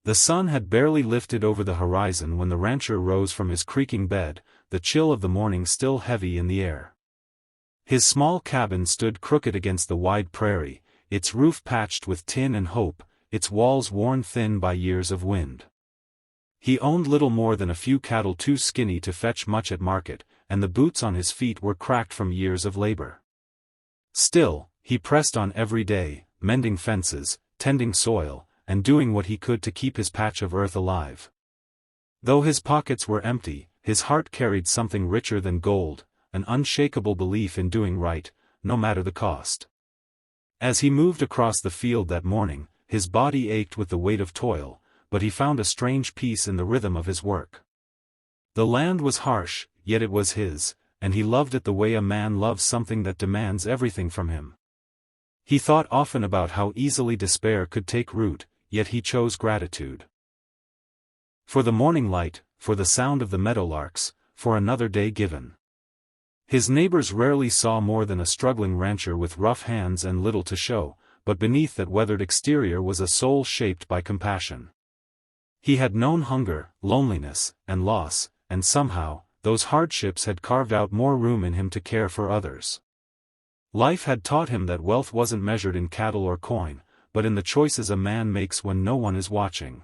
The sun had barely lifted over the horizon when the rancher rose from his creaking bed, the chill of the morning still heavy in the air. His small cabin stood crooked against the wide prairie, its roof patched with tin and hope, its walls worn thin by years of wind. He owned little more than a few cattle too skinny to fetch much at market, and the boots on his feet were cracked from years of labor. Still, he pressed on every day, mending fences, tending soil, and doing what he could to keep his patch of earth alive. Though his pockets were empty, his heart carried something richer than gold, an unshakable belief in doing right, no matter the cost. As he moved across the field that morning, his body ached with the weight of toil, but he found a strange peace in the rhythm of his work. The land was harsh, yet it was his, and he loved it the way a man loves something that demands everything from him. He thought often about how easily despair could take root, yet he chose gratitude. For the morning light, for the sound of the meadowlarks, for another day given. His neighbors rarely saw more than a struggling rancher with rough hands and little to show, but beneath that weathered exterior was a soul shaped by compassion. He had known hunger, loneliness, and loss, and somehow, those hardships had carved out more room in him to care for others. Life had taught him that wealth wasn't measured in cattle or coin, but in the choices a man makes when no one is watching.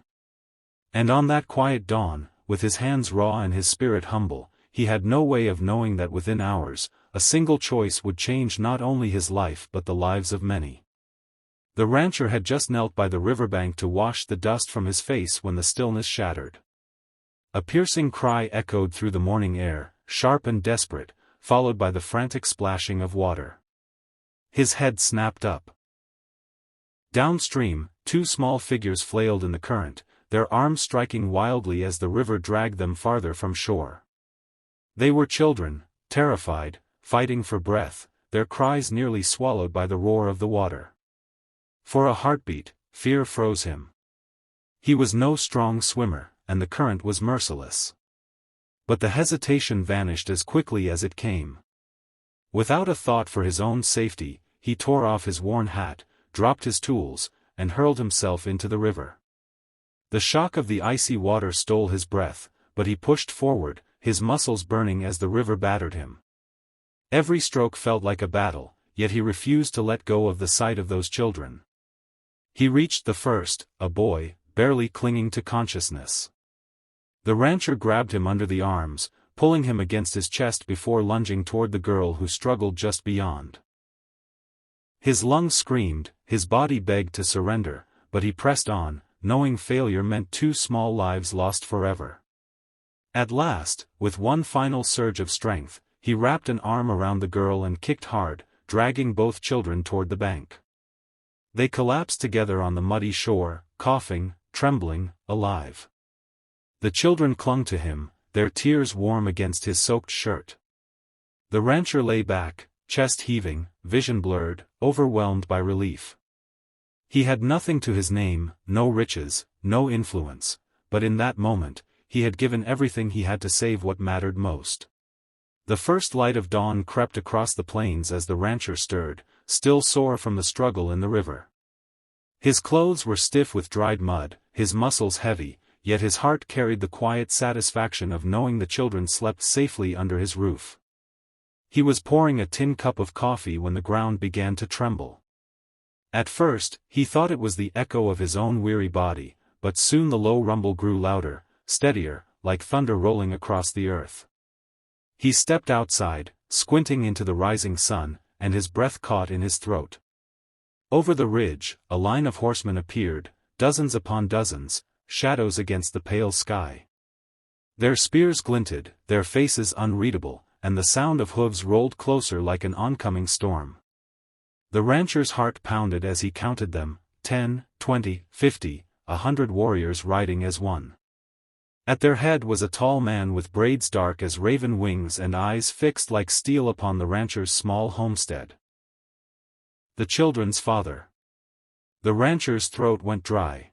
And on that quiet dawn, with his hands raw and his spirit humble, he had no way of knowing that within hours, a single choice would change not only his life but the lives of many. The rancher had just knelt by the riverbank to wash the dust from his face when the stillness shattered. A piercing cry echoed through the morning air, sharp and desperate, followed by the frantic splashing of water. His head snapped up. Downstream, two small figures flailed in the current, their arms striking wildly as the river dragged them farther from shore. They were children, terrified, fighting for breath, their cries nearly swallowed by the roar of the water. For a heartbeat, fear froze him. He was no strong swimmer, and the current was merciless. But the hesitation vanished as quickly as it came. Without a thought for his own safety, he tore off his worn hat, dropped his tools, and hurled himself into the river. The shock of the icy water stole his breath, but he pushed forward, his muscles burning as the river battered him. Every stroke felt like a battle, yet he refused to let go of the sight of those children. He reached the first, a boy, barely clinging to consciousness. The rancher grabbed him under the arms, pulling him against his chest before lunging toward the girl who struggled just beyond. His lungs screamed, his body begged to surrender, but he pressed on, knowing failure meant 2 small lives lost forever. At last, with one final surge of strength, he wrapped an arm around the girl and kicked hard, dragging both children toward the bank. They collapsed together on the muddy shore, coughing, trembling, alive. The children clung to him, their tears warm against his soaked shirt. The rancher lay back, chest heaving, vision blurred, overwhelmed by relief. He had nothing to his name, no riches, no influence, but in that moment, he had given everything he had to save what mattered most. The first light of dawn crept across the plains as the rancher stirred, still sore from the struggle in the river. His clothes were stiff with dried mud, his muscles heavy, yet his heart carried the quiet satisfaction of knowing the children slept safely under his roof. He was pouring a tin cup of coffee when the ground began to tremble. At first, he thought it was the echo of his own weary body, but soon the low rumble grew louder, steadier, like thunder rolling across the earth. He stepped outside, squinting into the rising sun, and his breath caught in his throat. Over the ridge, a line of horsemen appeared, dozens upon dozens, shadows against the pale sky. Their spears glinted, their faces unreadable, and the sound of hooves rolled closer like an oncoming storm. The rancher's heart pounded as he counted them, 10, 20, 50, 100 warriors riding as one. At their head was a tall man with braids dark as raven wings and eyes fixed like steel upon the rancher's small homestead. The children's father. The rancher's throat went dry.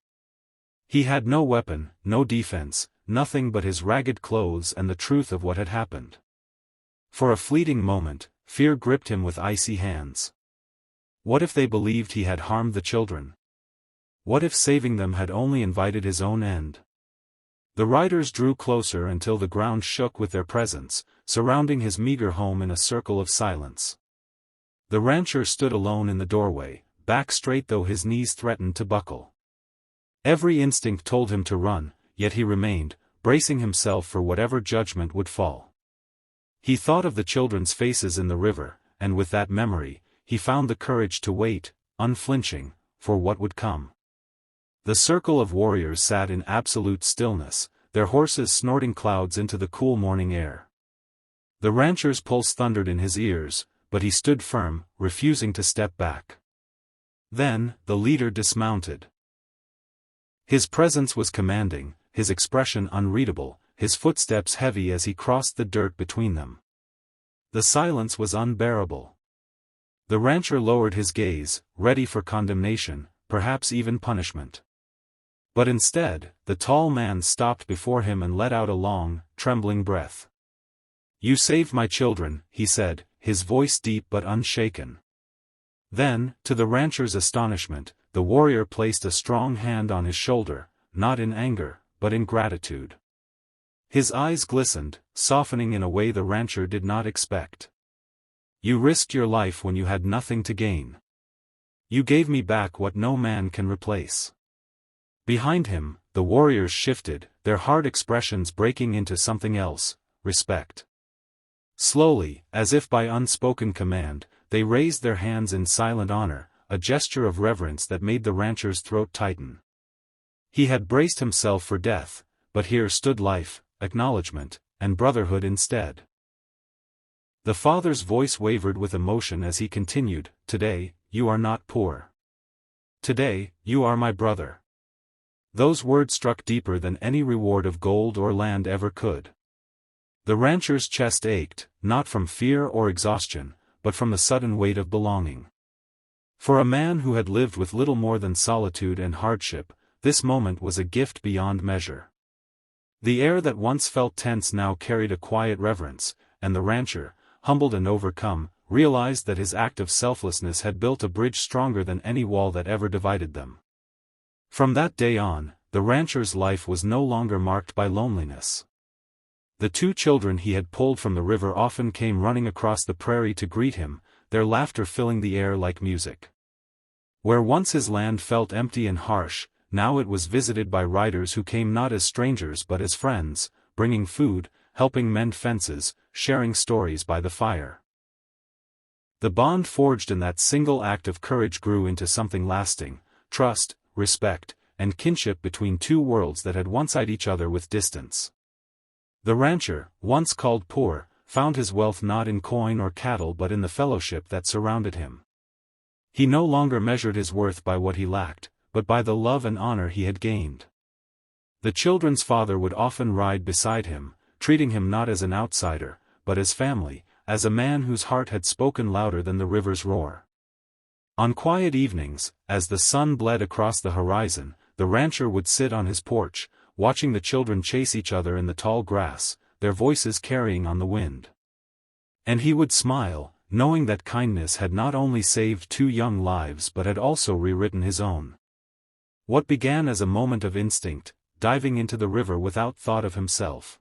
He had no weapon, no defense, nothing but his ragged clothes and the truth of what had happened. For a fleeting moment, fear gripped him with icy hands. What if they believed he had harmed the children? What if saving them had only invited his own end? The riders drew closer until the ground shook with their presence, surrounding his meager home in a circle of silence. The rancher stood alone in the doorway, back straight though his knees threatened to buckle. Every instinct told him to run, yet he remained, bracing himself for whatever judgment would fall. He thought of the children's faces in the river, and with that memory, he found the courage to wait, unflinching, for what would come. The circle of warriors sat in absolute stillness, their horses snorting clouds into the cool morning air. The rancher's pulse thundered in his ears, but he stood firm, refusing to step back. Then, the leader dismounted. His presence was commanding, his expression unreadable, his footsteps heavy as he crossed the dirt between them. The silence was unbearable. The rancher lowered his gaze, ready for condemnation, perhaps even punishment. But instead, the tall man stopped before him and let out a long, trembling breath. "You saved my children," he said, his voice deep but unshaken. Then, to the rancher's astonishment, the warrior placed a strong hand on his shoulder, not in anger, but in gratitude. His eyes glistened, softening in a way the rancher did not expect. "You risked your life when you had nothing to gain. You gave me back what no man can replace." Behind him, the warriors shifted, their hard expressions breaking into something else, respect. Slowly, as if by unspoken command, they raised their hands in silent honor, a gesture of reverence that made the rancher's throat tighten. He had braced himself for death, but here stood life, acknowledgement, and brotherhood instead. The father's voice wavered with emotion as he continued, "Today, you are not poor. Today, you are my brother." Those words struck deeper than any reward of gold or land ever could. The rancher's chest ached, not from fear or exhaustion, but from the sudden weight of belonging. For a man who had lived with little more than solitude and hardship, this moment was a gift beyond measure. The air that once felt tense now carried a quiet reverence, and the rancher, humbled and overcome, realized that his act of selflessness had built a bridge stronger than any wall that ever divided them. From that day on, the rancher's life was no longer marked by loneliness. The two children he had pulled from the river often came running across the prairie to greet him, their laughter filling the air like music. Where once his land felt empty and harsh, now it was visited by riders who came not as strangers but as friends, bringing food, helping mend fences, sharing stories by the fire. The bond forged in that single act of courage grew into something lasting: trust, respect, and kinship between two worlds that had once eyed each other with distance. The rancher, once called poor, found his wealth not in coin or cattle but in the fellowship that surrounded him. He no longer measured his worth by what he lacked, but by the love and honor he had gained. The children's father would often ride beside him, treating him not as an outsider, but as family, as a man whose heart had spoken louder than the river's roar. On quiet evenings, as the sun bled across the horizon, the rancher would sit on his porch, watching the children chase each other in the tall grass, their voices carrying on the wind. And he would smile, knowing that kindness had not only saved two young lives but had also rewritten his own. What began as a moment of instinct, diving into the river without thought of himself,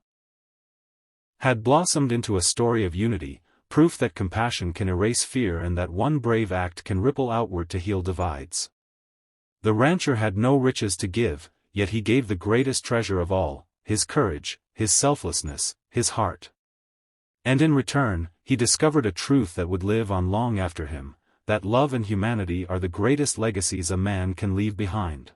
had blossomed into a story of unity, proof that compassion can erase fear and that one brave act can ripple outward to heal divides. The rancher had no riches to give, yet he gave the greatest treasure of all, his courage, his selflessness, his heart. And in return, he discovered a truth that would live on long after him, that love and humanity are the greatest legacies a man can leave behind.